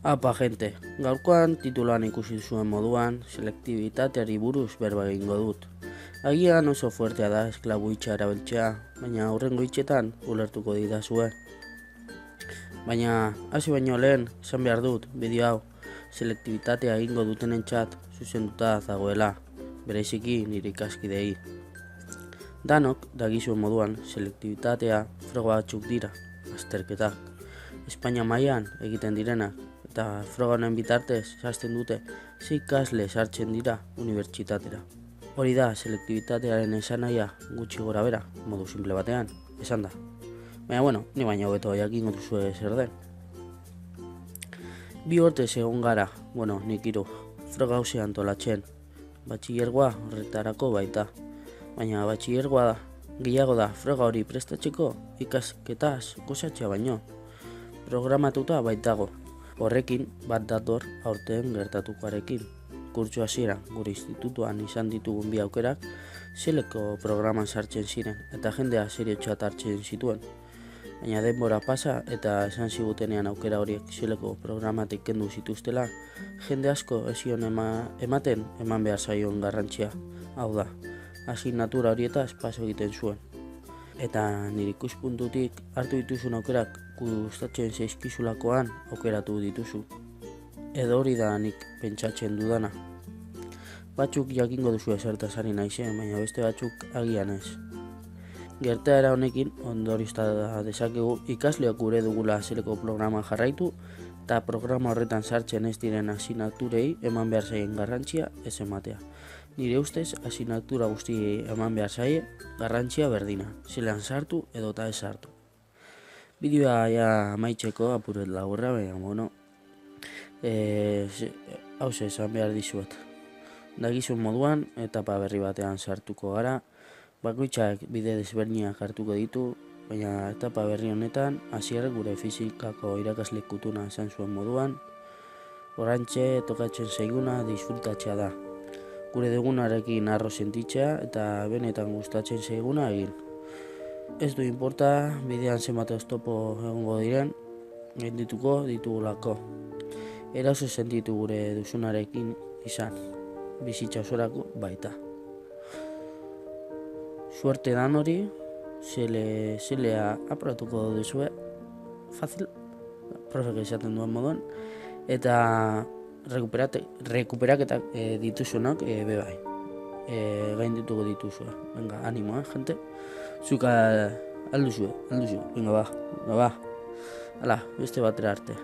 Apa, gente, gaurkoan tituloan ikusi zuen moduan, selektibitateari buruz berba egingo dut. Agian oso fuertea da esklabu hitza erabiltzea, baina aurrengo hitzetan ulertuko didazue. Baina, hasi baino lehen, esan behar dut, bideo hau, selektibitatea egingo dutenentzat zuzenduta dagoela, bereziki nire ikaskidei. Danok, dagizuen moduan, selektibitatea froga batzuk dira, azterketak. Espainia mailan egiten direnak, eta froga honen bitartez zehazten dute ze ikasle sartzen dira unibertsitatera. Hori da selektibitatearen esanahia gutxi gora bera, modu simple batean, esan da. Baina ni baina hobeto jakingo duzue zer den. 2 urte egon gara, nik 3, froga hausia antolatzen. Batxilergoa horretarako baita, baina batxilergoa da, gehiago da froga hori prestatzeko ikasketaz gozatzea baino. Programatuta baitago, horrekin bat dator aurten gertatukoarekin. Kurtso hasieran gure institutuan izan ditugun bi aukerak seleko programan sartzen ziren eta jendea seriotzat hartzen zituen. Baina denbora pasa eta esan zigutenean aukera horiek seleko programatik kendu zituztela, jende asko ez zion eman behar zaion garrantzia, hau da, asignatura horietaz paso egiten zuen. Eta nire ikuspuntutik hartu dituzun aukerak gustatzen zaizkizulakoan aukeratu dituzu. Edo hori da nik pentsatzen dudana. Batzuk jakingo duzu ezertaz ari naizen, baina beste batzuk agian ez. Gertaera honekin ondoriozta dezakegu ikasleok gure dugula zeleko programa jarraitu eta programa horretan sartzen ez diren asignaturei eman behar zaien garrantzia ez ematea. Nire ustez asignatura guztiei eman behar zaie garrantzia berdina, zelan sartu edota ez sartu. Bideoa ja amaitzeko apuret laburra, baina hauze esan behar dizuet. Dagizun moduan, etapa berri batean sartuko gara, bakoitzak bide desberdinak hartuko ditu, baina etapa berri honetan, hasier gure fizikako irakasle kutuna esan zuen moduan, orantxe tokatzen zaiguna disfrutatzea da. Gure dugunarekin arro sentitzea eta benetan gustatzen zaiguna egin. Ez du inporta, bidean zenbat oztopo egongo diren, gaindituko ditugulako. Eraso sentitu gure duzunarekin izan, bizitza osorako baita. Suerte dan hori, zelea aprobatuko duzue, fazil, profek esaten duen moduan, eta rekuperaketak dituzunak bebai. Gaindituko dituzue. Venga, animo, gente. Zuka alduzue. Venga, ba. Hala, beste batera arte.